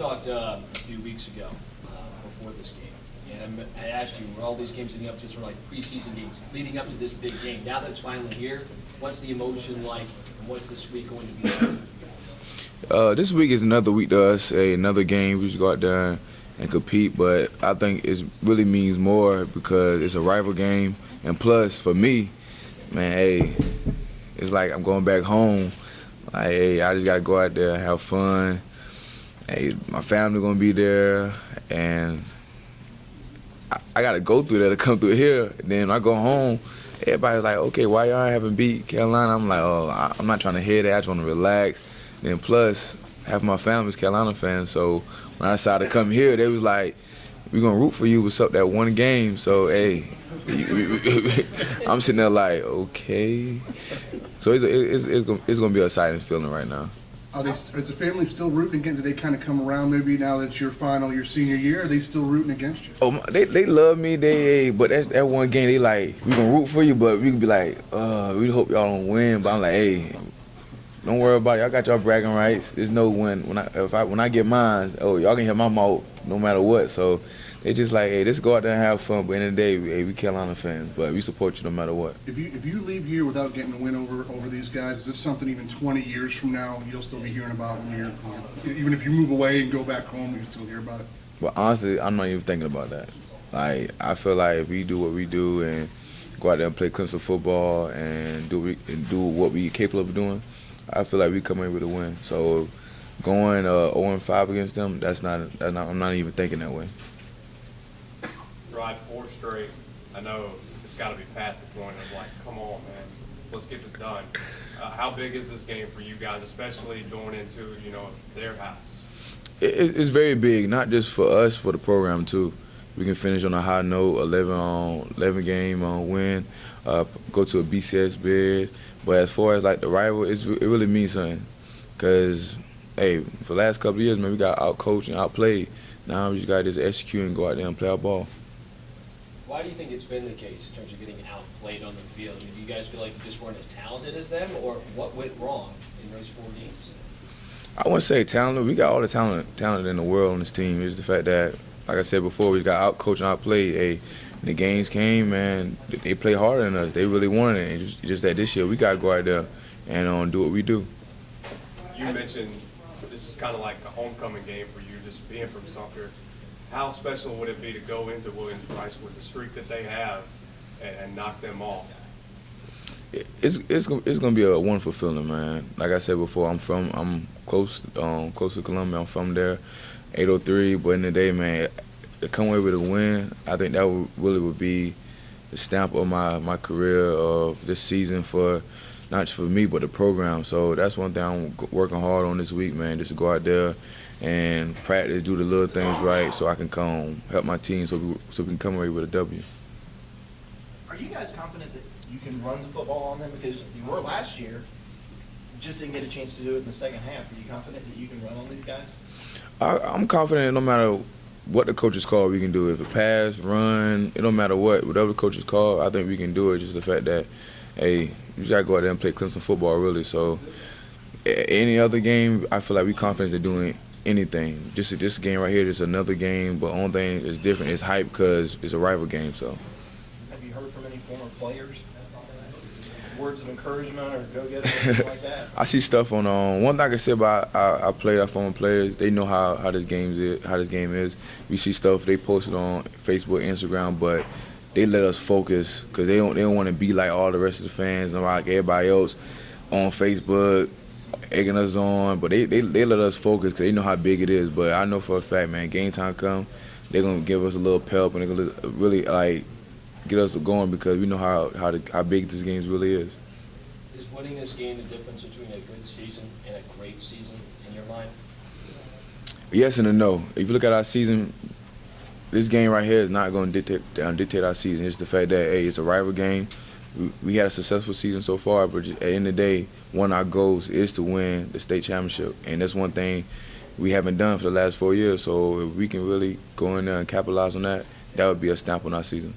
talked a few weeks ago before this game, and I asked you, were all these games leading up to sort of like preseason games, leading up to this big game? Now that it's finally here, what's the emotion like, and what's this week going to be like? This week is another week to us, another game. We just go out there and compete, but I think it really means more because it's a rival game, and plus, for me, man, hey, it's like I'm going back home. Like, hey, I just got to go out there and have fun. Hey, my family going to be there, and I got to go through there to come through here. And then when I go home, everybody's like, okay, why y'all haven't beat Carolina? I'm like, oh, I'm not trying to hear that. I just want to relax. And then plus, half my family's Carolina fans, so when I decided to come here, they was like, we're going to root for you with that one game. So, hey, I'm sitting there like, okay. So it's going to be an exciting feeling right now. Is the family still rooting again? Do they kind of come around maybe now that your senior year? Are they still rooting against you? Oh, they love me. But that one game, they like, we going to root for you, but we can be like, we hope y'all don't win. But I'm like, hey, don't worry about it. Y'all got y'all bragging rights. There's no win. When I get mine, oh, y'all can hear my mouth no matter what. So they just like, hey, let's go out there and have fun. But in the, end of the day, hey, we Carolina fans, but we support you no matter what. If you leave here without getting a win over these guys, is this something even 20 years from now you'll still be hearing about when even if you move away and go back home, you still hear about it? But honestly, I'm not even thinking about that. Like, I feel like if we do what we do and go out there and play Clemson football and do what we capable of doing, I feel like we come in with a win. So going 0-5 against them, I'm not even thinking that way. Rod, 4 straight. I know it's got to be past the point of like, come on, man, let's get this done. How big is this game for you guys, especially going into their house? It's very big, not just for us, for the program too. We can finish on a high note, 11 game win, go to a BCS bid. But as far as like the rival, it really means something. Cause hey, for the last couple of years, man, we got out-coached and outplayed. Now we just got to just execute and go out there and play our ball. Why do you think it's been the case in terms of getting outplayed on the field? I mean, do you guys feel like you just weren't as talented as them, or what went wrong in those 4 games? I wouldn't say talented. We got all the talent in the world on this team. It's the fact that, like I said before, we just got out-coached and outplayed. Hey, when the games came, man, they play harder than us. They really wanted it. And just that this year, we got to go out there and do what we do. You mentioned this is kind of like a homecoming game for you, just being from Sumter. How special would it be to go into Williams-Brice with the streak that they have and knock them off? It's gonna be a wonderful feeling, man. Like I said before, I'm close to Columbia. I'm from there, 803. But in the day, man, to come away with a win, I think that would be the stamp of my career of this season for not just for me but the program. So that's one thing I'm working hard on this week, man. Just to go out there and practice, do the little things right, so I can come help my team, so we can come away with a W. Are you guys confident that you can run the football on them? Because you were last year, just didn't get a chance to do it in the second half. Are you confident that you can run on these guys? I'm confident no matter what the coaches call, we can do it. If a pass, run, it don't matter whatever the coaches call, I think we can do it. Just the fact that, hey, you just gotta go out there and play Clemson football, really. So any other game, I feel like we confident in doing anything. Just this game right here, just another game, but only thing is different. It's hype because it's a rival game. So. Have you heard from any former players? Words of encouragement or go get it, anything like that? I see stuff on one thing I can say about our former players. They know how this game is. We see stuff they posted on Facebook, Instagram, but they let us focus because they don't want to be like all the rest of the fans and like everybody else on Facebook egging us on. But they let us focus because they know how big it is. But I know for a fact, man, game time come, they're gonna give us a little pep and they're gonna really like get us going because we know how big this game really is. Is winning this game the difference between a good season and a great season in your mind? Yes and a no. If you look at our season, this game right here is not going to dictate our season. It's the fact that, hey, it's a rival game. We had a successful season so far, but at the end of the day, one of our goals is to win the state championship. And that's one thing we haven't done for the last 4 years. So if we can really go in there and capitalize on that, that would be a stamp on our season.